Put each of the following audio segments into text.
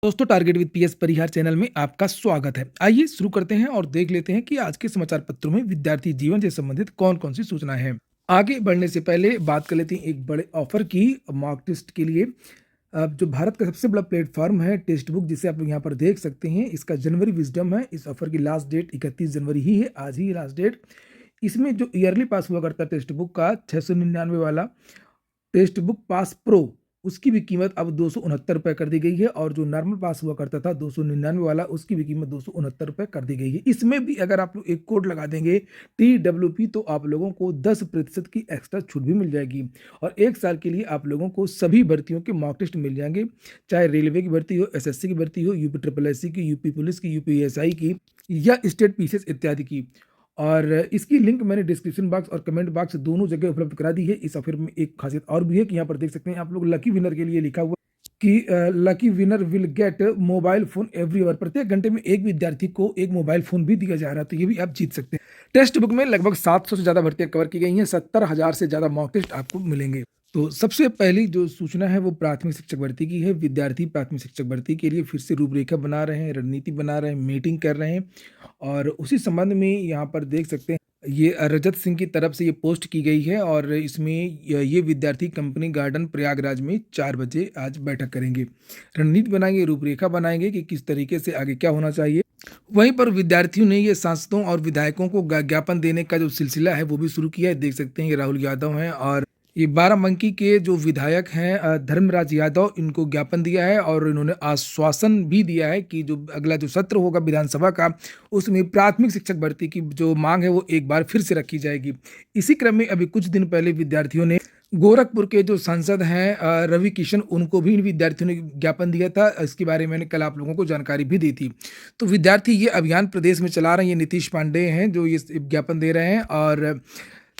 दोस्तों, target with PS Parihar channel में आपका स्वागत है। आइए शुरू करते हैं और देख लेते हैं कि आज के समाचार पत्रों में विद्यार्थी जीवन से संबंधित कौन-कौन सी सूचनाएं हैं। आगे बढ़ने से पहले बात कर लेते हैं एक बड़े ऑफर की मॉक टेस्ट के लिए। जो भारत का सबसे बड़ा प्लेटफॉर्म है टेक्स्ट बुक, जिसे आप लोग यहाँ पर देख सकते हैं, इसका जनवरी विजडम है। इस ऑफर की लास्ट डेट 31 जनवरी ही है, आज ही लास्ट डेट। इसमें जो ईयरली पास हुआ करता है टेक्स्ट बुक का 699 वाला टेक्स्ट बुक पास प्रो, उसकी भी कीमत अब 269 रुपये कर दी गई है। और जो नॉर्मल पास हुआ करता था 299 वाला, उसकी भी कीमत 269 रुपये कर दी गई है। इसमें भी अगर आप लोग एक कोड लगा देंगे TWP, तो आप लोगों को 10% की एक्स्ट्रा छूट भी मिल जाएगी। और 1 साल के लिए आप लोगों को सभी भर्तियों के मॉक टेस्ट मिल जाएंगे, चाहे रेलवे की भर्ती हो, SSC की भर्ती हो, UP SSC की, यूपी पुलिस की, UPSI की, या स्टेट पीसीएस इत्यादि की। और इसकी लिंक मैंने डिस्क्रिप्शन बॉक्स और कमेंट बॉक्स दोनों जगह उपलब्ध करा दी है। इस ऑफर में एक खासियत और भी है कि यहाँ पर देख सकते हैं आप लोग, लकी विनर के लिए लिखा हुआ कि lucky winner will get mobile phone every hour. प्रत्येक घंटे में एक विद्यार्थी को एक मोबाइल फोन भी दिया जा रहा है, तो ये भी आप जीत सकते हैं। टेक्स्ट बुक में लगभग 700 से ज़्यादा भर्तियां कवर की गई हैं, 70,000 से ज़्यादा मॉक टेस्ट आपको मिलेंगे। तो सबसे पहली जो सूचना है वो प्राथमिक शिक्षक भर्ती की है। विद्यार्थी प्राथमिक शिक्षक भर्ती के लिए फिर से रूपरेखा बना रहे हैं, रणनीति बना रहे हैं, मीटिंग कर रहे हैं। और उसी संबंध में यहाँ पर देख सकते हैं, ये रजत सिंह की तरफ से ये पोस्ट की गई है। और इसमें ये विद्यार्थी कंपनी गार्डन प्रयागराज में 4 बजे आज बैठक करेंगे, रणनीति बनाएंगे, रूपरेखा बनाएंगे कि किस तरीके से आगे क्या होना चाहिए। वहीं पर विद्यार्थियों ने ये सांसदों और विधायकों को ज्ञापन देने का जो सिलसिला है वो भी शुरू किया है। देख सकते हैं ये राहुल यादव हैं और ये बाराबंकी के जो विधायक हैं धर्मराज यादव, इनको ज्ञापन दिया है। और इन्होंने आश्वासन भी दिया है कि जो अगला जो सत्र होगा विधानसभा का, उसमें प्राथमिक शिक्षक भर्ती की जो मांग है वो एक बार फिर से रखी जाएगी। इसी क्रम में अभी कुछ दिन पहले विद्यार्थियों ने गोरखपुर के जो सांसद हैं रवि किशन, उनको भी इन विद्यार्थियों ने ज्ञापन दिया था। इसके बारे में मैंने कल आप लोगों को जानकारी भी दी थी। तो विद्यार्थी ये अभियान प्रदेश में चला रहे हैं। ये नीतीश पांडे हैं जो ये ज्ञापन दे रहे हैं, और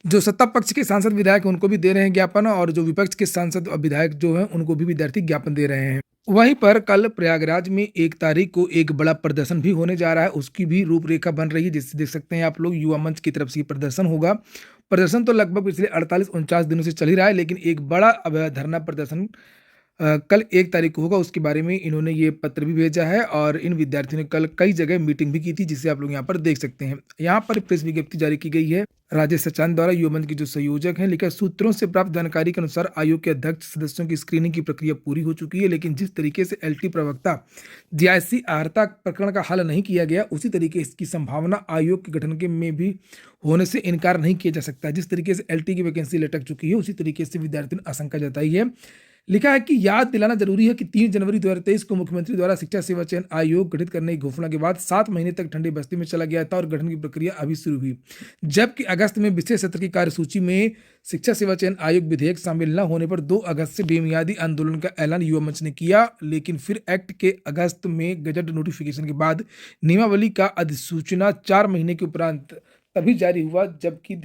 जो सत्ता पक्ष के सांसद विधायक हैं उनको भी दे रहे हैं ज्ञापन, और जो विपक्ष के सांसद और विधायक जो हैं उनको भी विद्यार्थी ज्ञापन दे रहे हैं। वहीं पर कल प्रयागराज में 1 तारीख को एक बड़ा प्रदर्शन भी होने जा रहा है, उसकी भी रूपरेखा बन रही है, जिससे देख सकते हैं आप लोग, युवा मंच की तरफ से ये प्रदर्शन होगा। प्रदर्शन तो लगभग पिछले 48-49 दिनों से चल ही रहा है, लेकिन एक बड़ा अब धरना प्रदर्शन कल 1 तारीख को होगा। उसके बारे में इन्होंने ये पत्र भी भेजा है। और इन विद्यार्थियों ने कल कई जगह मीटिंग भी की थी, जिसे आप लोग यहाँ पर देख सकते हैं। यहाँ पर प्रेस विज्ञप्ति जारी की गई है राजेश सचान द्वारा, युवा मंच के जो संयोजक हैं। लिखा, सूत्रों से प्राप्त जानकारी के अनुसार आयोग के अध्यक्ष सदस्यों की स्क्रीनिंग की प्रक्रिया पूरी हो चुकी है, लेकिन जिस तरीके से LT प्रवक्ता जियासी आहता प्रकरण का हल नहीं किया गया, उसी तरीके इसकी संभावना आयोग के गठन के में भी होने से इनकार नहीं किया जा सकता। जिस तरीके से LT की वैकेंसी लटक चुकी है, उसी तरीके से विद्यार्थियों ने आशंका जताई है। लिखा है कि याद दिलाना जरूरी है कि 3 जनवरी 2023 को मुख्यमंत्री द्वारा शिक्षा सेवा चयन आयोग गठित करने की घोषणा के बाद 7 महीने तक ठंडी बस्ती में चला गया था और गठन की प्रक्रिया अभी शुरू हुई, जबकि अगस्त में विशेष सत्र की कार्यसूची में शिक्षा सेवा चयन आयोग विधेयक शामिल न होने पर 2 अगस्त से बेमियादी आंदोलन का ऐलान युवा मंच ने किया। लेकिन फिर एक्ट के अगस्त में गजट नोटिफिकेशन के बाद नियमावली का अधिसूचना 4 महीने के उपरांत तभी जारी हुआ, जबकि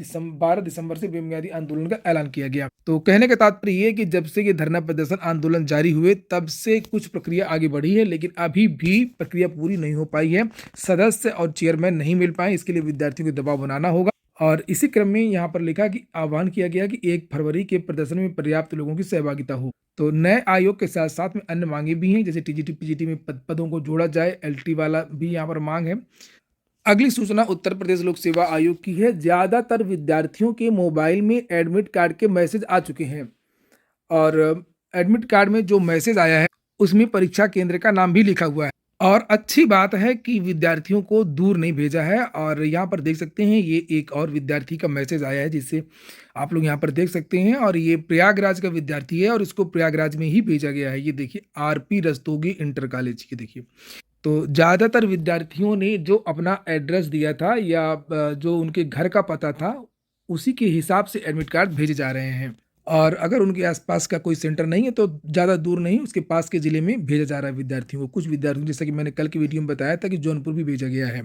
12 दिसंबर से बेमियादी आंदोलन का ऐलान किया गया। तो कहने का तात्पर्य ये है कि जब से ये धरना प्रदर्शन आंदोलन जारी हुए, तब से कुछ प्रक्रिया आगे बढ़ी है, लेकिन अभी भी प्रक्रिया पूरी नहीं हो पाई है। सदस्य और चेयरमैन नहीं मिल पाए, इसके लिए विद्यार्थियों को दबाव बनाना होगा। और इसी क्रम में यहाँ पर लिखा कि आह्वान किया गया कि 1 फरवरी के प्रदर्शन में पर्याप्त लोगों की सहभागिता हो। तो नए आयोग के साथ साथ में अन्य मांगे भी हैं, जैसे TGT PGT में पदों को जोड़ा जाए, LT वाला भी यहाँ पर मांग है। अगली सूचना उत्तर प्रदेश लोक सेवा आयोग की है। ज्यादातर विद्यार्थियों के मोबाइल में एडमिट कार्ड के मैसेज आ चुके हैं, और एडमिट कार्ड में जो मैसेज आया है उसमें परीक्षा केंद्र का नाम भी लिखा हुआ है। और अच्छी बात है कि विद्यार्थियों को दूर नहीं भेजा है। और यहाँ पर देख सकते हैं ये एक और विद्यार्थी का मैसेज आया है, जिसे आप लोग यहाँ पर देख सकते हैं। और ये प्रयागराज का विद्यार्थी है और इसको प्रयागराज में ही भेजा गया है। ये देखिए, RP रस्तोगी इंटर कॉलेज की। देखिए, तो ज़्यादातर विद्यार्थियों ने जो अपना एड्रेस दिया था या जो उनके घर का पता था, उसी के हिसाब से एडमिट कार्ड भेजे जा रहे हैं। और अगर उनके आसपास का कोई सेंटर नहीं है तो ज़्यादा दूर नहीं, उसके पास के ज़िले में भेजा जा रहा है विद्यार्थियों को। कुछ विद्यार्थियों, जैसा कि मैंने कल की वीडियो में बताया था, कि जौनपुर भी भेजा गया है।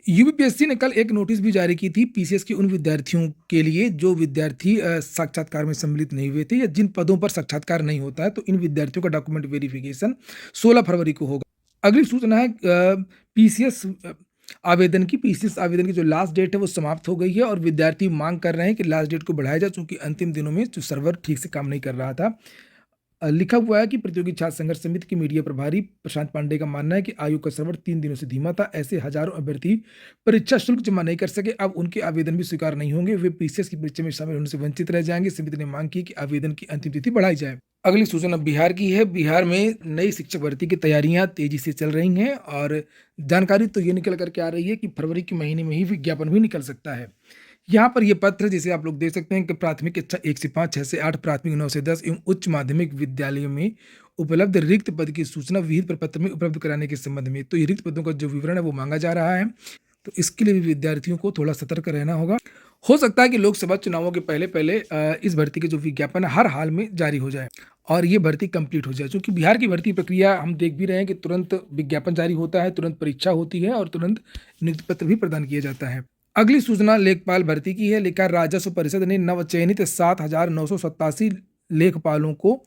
UPSC ने कल एक नोटिस भी जारी की थी PCS के उन विद्यार्थियों के लिए जो विद्यार्थी साक्षात्कार में सम्मिलित नहीं हुए थे, या जिन पदों पर साक्षात्कार नहीं होता है। तो इन विद्यार्थियों का डॉक्यूमेंट वेरिफिकेशन 16 फरवरी को होगा। अगली सूचना है PCS आवेदन की। PCS आवेदन की जो लास्ट डेट है वो समाप्त हो गई है, और विद्यार्थी मांग कर रहे हैं कि लास्ट डेट को बढ़ाया जाए, चूंकि अंतिम दिनों में जो सर्वर ठीक से काम नहीं कर रहा था। लिखा हुआ है कि प्रतियोगी छात्र संघर्ष समिति के मीडिया प्रभारी प्रशांत पांडे का मानना है कि आयोग का सर्वर 3 दिनों से धीमा था। ऐसे हजारों अभ्यर्थी परीक्षा शुल्क जमा नहीं कर सके। अब उनके आवेदन भी स्वीकार नहीं होंगे। वे पीसीएस की परीक्षा में शामिल होने से वंचित रह जाएंगे। समिति ने मांग की कि आवेदन की अंतिम तिथि बढ़ाई जाए। अगली सूचना बिहार की है। बिहार में नई शिक्षक भर्ती की तैयारियां तेजी से चल रही हैं और जानकारी तो ये निकल करके आ रही है कि फरवरी के महीने में ही विज्ञापन भी निकल सकता है। यहाँ पर ये पत्र जिसे आप लोग देख सकते हैं कि प्राथमिक कक्षा 1 से 5, 6 से 8, प्राथमिक 9 से 10 एवं उच्च माध्यमिक विद्यालयों में उपलब्ध रिक्त पद की सूचना विहित प्रपत्र में उपलब्ध कराने के संबंध में। तो ये रिक्त पदों का जो विवरण है वो मांगा जा रहा है। तो इसके लिए भी विद्यार्थियों को थोड़ा सतर्क रहना होगा। हो सकता है कि लोकसभा चुनावों के पहले पहले इस भर्ती के जो विज्ञापन है हर हाल में जारी हो जाए और ये भर्ती कंप्लीट हो जाए, क्योंकि बिहार की भर्ती प्रक्रिया हम देख भी रहे हैं कि तुरंत विज्ञापन जारी होता है, तुरंत परीक्षा होती है और तुरंत नियुक्ति पत्र भी प्रदान किया जाता है। अगली सूचना लेखपाल भर्ती की है। लिखा राजस्व परिषद ने नवचयनित 7,987 लेखपालों को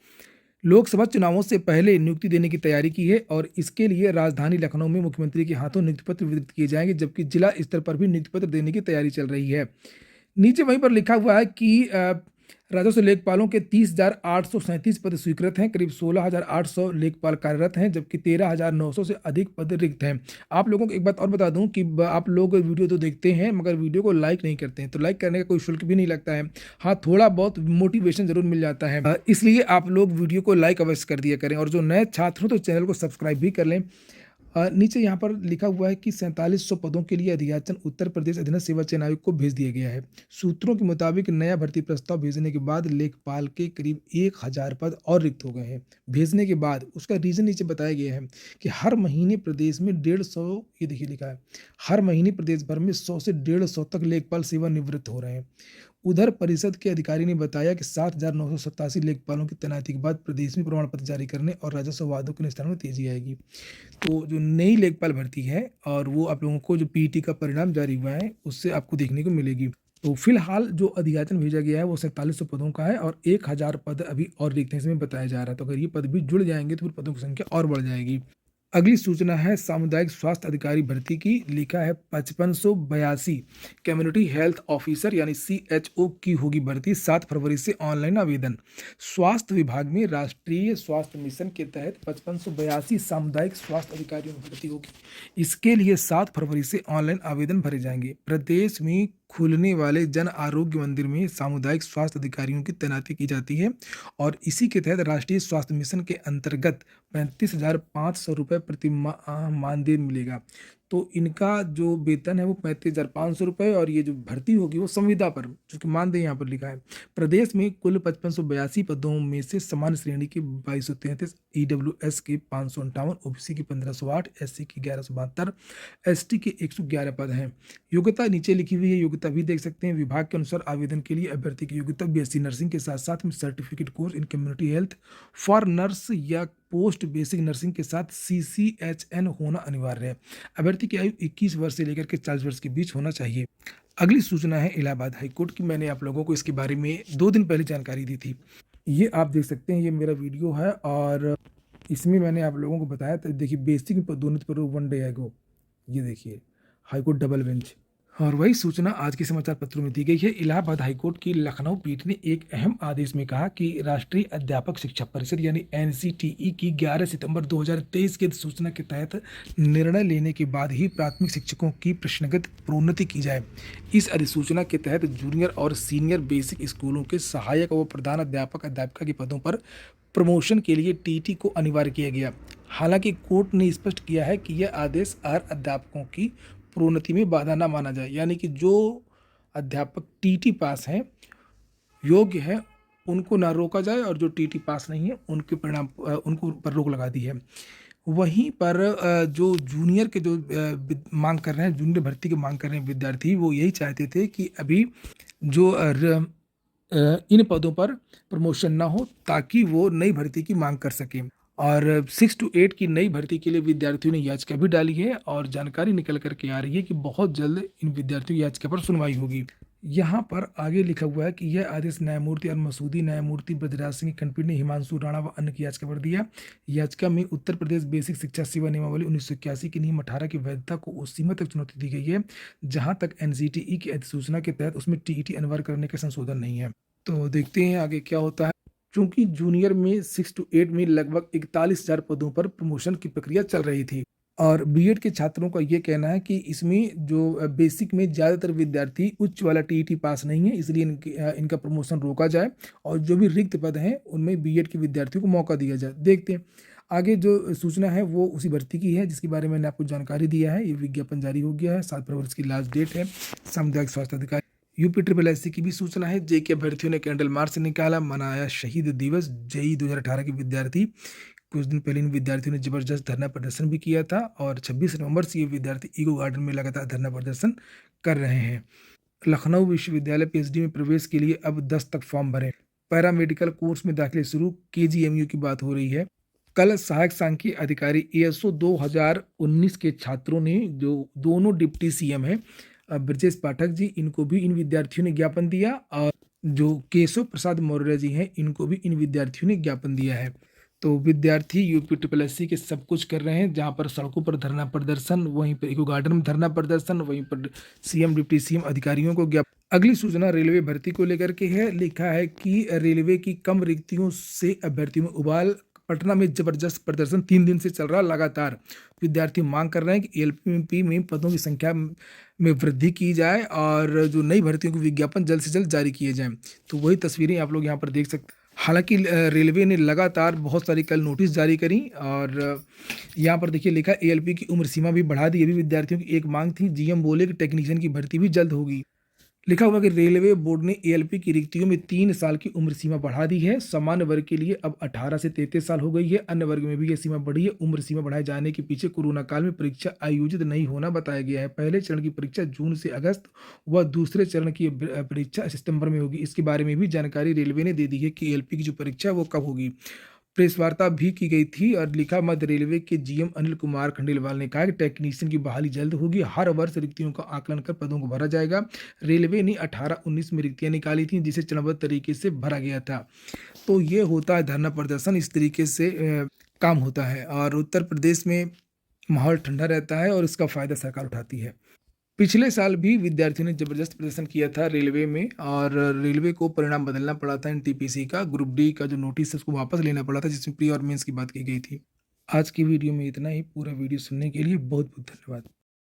लोकसभा चुनावों से पहले नियुक्ति देने की तैयारी की है और इसके लिए राजधानी लखनऊ में मुख्यमंत्री के हाथों नियुक्ति पत्र वितरित किए जाएंगे, जबकि जिला स्तर पर भी नियुक्ति पत्र देने की तैयारी चल रही है। नीचे वहीं पर लिखा हुआ है कि राजस्व लेखपालों के 30,837 पद स्वीकृत हैं। करीब 16,800 लेखपाल कार्यरत हैं, जबकि 13,900 से अधिक पद रिक्त हैं। आप लोगों को एक बात और बता दूं कि आप लोग वीडियो तो देखते हैं मगर वीडियो को लाइक नहीं करते हैं। तो लाइक करने का कोई शुल्क भी नहीं लगता है। हाँ, थोड़ा बहुत मोटिवेशन जरूर मिल जाता है, इसलिए आप लोग वीडियो को लाइक अवश्य कर दिया करें और जो नए छात्र हो तो चैनल को सब्सक्राइब भी कर लें। नीचे यहाँ पर लिखा हुआ है कि 4700 पदों के लिए अधियाचन उत्तर प्रदेश अधीनस्थ सेवा चयन आयोग को भेज दिया गया है। सूत्रों के मुताबिक नया भर्ती प्रस्ताव भेजने के बाद लेखपाल के करीब 1000 पद और रिक्त हो गए हैं। भेजने के बाद उसका रीजन नीचे बताया गया है कि हर महीने प्रदेश में 150, ये देखिए लिखा है, हर महीने प्रदेश भर में 100 से 150 तक लेखपाल सेवानिवृत्त हो रहे हैं। उधर परिषद के अधिकारी ने बताया कि 7,987 लेखपालों की तैनाती के बाद प्रदेश में प्रमाण पत्र जारी करने और राजस्व वादों के निस्तारण में तेजी आएगी। तो जो नई लेखपाल भर्ती है और वो आप लोगों को जो पीईटी का परिणाम जारी हुआ है उससे आपको देखने को मिलेगी। तो फिलहाल जो अधियाचन भेजा गया है वो 4700 पदों का है और 1000 पद अभी और रिक्त हैं, इसमें बताया जा रहा है। तो अगर ये पद भी जुड़ जाएंगे तो फिर पदों की संख्या और बढ़ जाएगी। अगली सूचना है सामुदायिक स्वास्थ्य अधिकारी भर्ती की। लिखा है 5582 कम्युनिटी हेल्थ ऑफिसर यानी CHO की होगी भर्ती। 7 फरवरी से ऑनलाइन आवेदन। स्वास्थ्य विभाग में राष्ट्रीय स्वास्थ्य मिशन के तहत 5582 सामुदायिक स्वास्थ्य अधिकारियों की भर्ती होगी। इसके लिए 7 फरवरी से ऑनलाइन आवेदन भरे जाएंगे। प्रदेश में खुलने वाले जन आरोग्य मंदिर में सामुदायिक स्वास्थ्य अधिकारियों की तैनाती की जाती है और इसी के तहत राष्ट्रीय स्वास्थ्य मिशन के अंतर्गत 35,500 रुपये प्रति माह मानदेय मिलेगा। तो इनका जो वेतन है वो 35,500 रुपये और ये जो भर्ती होगी वो संविदा पर, चूंकि मानदेय यहाँ पर लिखा है। प्रदेश में कुल 5582 पदों में से सामान्य श्रेणी के 2233, EWS के 558, OBC के 1508, SC के 1172, ST के 111 पद हैं। योग्यता नीचे लिखी हुई है, योग्यता भी देख सकते हैं। विभाग के अनुसार आवेदन के लिए अभ्यर्थी की योग्यता BSc नर्सिंग के साथ साथ में certificate course in community health for nurse या पोस्ट बेसिक नर्सिंग के साथ CCHN होना अनिवार्य है। अभ्यर्थी की आयु 21 वर्ष से लेकर के 40 वर्ष के बीच होना चाहिए। अगली सूचना है इलाहाबाद हाईकोर्ट की। मैंने आप लोगों को इसके बारे में 2 दिन पहले जानकारी दी थी। ये आप देख सकते हैं, ये मेरा वीडियो है और इसमें मैंने आप लोगों को बताया था। देखिए बेसिक पदोन्नति पर 1 डे एगो, ये देखिए हाईकोर्ट डबल बेंच। और वही सूचना आज के समाचार पत्रों में दी गई है। इलाहाबाद हाईकोर्ट की लखनऊ पीठ ने एक अहम आदेश में कहा कि राष्ट्रीय अध्यापक शिक्षा परिषद यानी NCTE की 11 सितंबर 2023 की सूचना के तहत निर्णय लेने के बाद ही प्राथमिक शिक्षकों की प्रश्नगत प्रोन्नति की जाए। इस अधिसूचना के तहत जूनियर और सीनियर बेसिक स्कूलों के सहायक व प्रधान अध्यापक अध्यापिका के पदों पर प्रमोशन के लिए TT को अनिवार्य किया गया। हालांकि कोर्ट ने स्पष्ट किया है कि यह आदेश हर अध्यापकों की प्रोन्नति में बाधा न माना जाए, यानी कि जो अध्यापक TT पास हैं, योग्य है, उनको ना रोका जाए और जो TT पास नहीं है उनके परिणाम उनको पर रोक लगा दी है। वहीं पर जो जूनियर के जो मांग कर रहे हैं, जूनियर भर्ती की मांग कर रहे हैं विद्यार्थी, वो यही चाहते थे कि अभी जो इन पदों पर प्रमोशन ना हो ताकि वो नई भर्ती की मांग कर सकें। और 6 to 8 की नई भर्ती के लिए विद्यार्थियों ने याचिका भी डाली है और जानकारी निकल करके आ रही है कि बहुत जल्द इन विद्यार्थियों की याचिका पर सुनवाई होगी। यहाँ पर आगे लिखा हुआ है कि यह आदेश न्यायमूर्ति और मसूदी, न्यायमूर्ति ब्रजराज सिंह की खंडपीठ ने हिमांशु राणा व अन्य की याचिका पर दिया। याचिका में उत्तर प्रदेश बेसिक शिक्षा सेवा नियमावली 1981 की नियम 18 की वैधता को उस सीमा तक चुनौती दी गई है जहां तक NCTE की अधिसूचना के तहत उसमें TET अनिवार्य करने का संशोधन नहीं है। तो देखते हैं आगे क्या होता है। चूंकि जूनियर में 6 to 8 में लगभग 41,000 पदों पर प्रमोशन की प्रक्रिया चल रही थी। और बीएड के छात्रों का ये कहना है कि इसमें जो बेसिक में ज़्यादातर विद्यार्थी उच्च वाला टीईटी पास नहीं है, इसलिए इनका प्रमोशन रोका जाए और जो भी रिक्त पद हैं उनमें बीएड के विद्यार्थियों को मौका दिया जाए। देखते हैं आगे जो सूचना है वो उसी भर्ती की है जिसके बारे में मैंने आपको जानकारी दिया है। ये विज्ञापन जारी हो गया है, 7 फरवरी की लास्ट डेट है। सामुदायिक स्वास्थ्य अधिकारी यूपी ट्रिपल एससी की भी सूचना है। जेके अभ्यर्थियों ने कैंडल मार्च निकाला, मनाया शहीद दिवस। जेई 2018 के विद्यार्थी कुछ दिन पहले इन विद्यार्थियों ने जबरदस्त धरना प्रदर्शन भी किया था और 26 नवंबर से ये विद्यार्थी ईगो गार्डन में लगातार धरना प्रदर्शन कर रहे हैं। लखनऊ विश्वविद्यालय पीएचडी में प्रवेश के लिए अब 10 तक फॉर्म भरें। पैरामेडिकल कोर्स में दाखिले शुरू, केजीएमयू की बात हो रही है। कल सहायक सांख्यिकी अधिकारी एएसओ 2019 के छात्रों ने, जो दोनों डिप्टी सीएम हैं ब्रजेश पाठक जी, इनको भी इन विद्यार्थियों ने ज्ञापन दिया और जो केशव प्रसाद मौर्य जी हैं इनको भी इन विद्यार्थियों ने ज्ञापन दिया है। तो विद्यार्थी यूपी ट्रिपल एससी के सब कुछ कर रहे हैं, जहाँ पर सड़कों पर धरना प्रदर्शन, वहीं पर इको गार्डन में धरना प्रदर्शन, वहीं पर सीएम डिप्टी सीएम अधिकारियों को ज्ञापन। अगली सूचना रेलवे भर्ती को लेकर के है। लिखा है कि रेलवे की कम रिक्तियों से अभ्यर्थियों में उबाल। पटना में जबरदस्त प्रदर्शन 3 दिन से चल रहा लगातार। विद्यार्थी मांग कर रहे हैं कि एलपीपी में पदों की संख्या में वृद्धि की जाए और जो नई भर्तियों के विज्ञापन जल्द से जल्द जारी किए जाएं। तो वही तस्वीरें आप लोग यहाँ पर देख सकते हैं। हालांकि रेलवे ने लगातार बहुत सारी कल नोटिस जारी करी और यहाँ पर देखिए लिखा एएलपी की उम्र सीमा भी बढ़ा दी। अभी विद्यार्थियों की एक मांग थी, जीएम बोले कि टेक्नीशियन की भर्ती भी जल्द होगी। लिखा हुआ कि रेलवे बोर्ड ने एएलपी की रिक्तियों में 3 साल की उम्र सीमा बढ़ा दी है। सामान्य वर्ग के लिए अब 18 से 33 साल हो गई है। अन्य वर्ग में भी यह सीमा बढ़ी है। उम्र सीमा बढ़ाए जाने के पीछे कोरोना काल में परीक्षा आयोजित नहीं होना बताया गया है। पहले चरण की परीक्षा जून से अगस्त व दूसरे चरण की परीक्षा सितंबर में होगी। इसके बारे में भी जानकारी रेलवे ने दे दी है कि एएलपी की जो परीक्षा है वो कब होगी। प्रेस वार्ता भी की गई थी और लिखा मध्य रेलवे के जीएम अनिल कुमार खंडेलवाल ने कहा कि टेक्नीशियन की बहाली जल्द होगी। हर वर्ष रिक्तियों का आकलन कर पदों को भरा जाएगा। रेलवे ने 18-19 में रिक्तियां निकाली थी जिसे चरणबद्ध तरीके से भरा गया था। तो ये होता है धरना प्रदर्शन, इस तरीके से काम होता है और उत्तर प्रदेश में माहौल ठंडा रहता है और इसका फायदा सरकार उठाती है। पिछले साल भी विद्यार्थियों ने जबरदस्त प्रदर्शन किया था रेलवे में और रेलवे को परिणाम बदलना पड़ा था। एनटीपीसी का ग्रुप डी का जो नोटिस है उसको वापस लेना पड़ा था, जिसमें प्री और मेंस की बात की गई थी। आज की वीडियो में इतना ही। पूरा वीडियो सुनने के लिए बहुत बहुत धन्यवाद।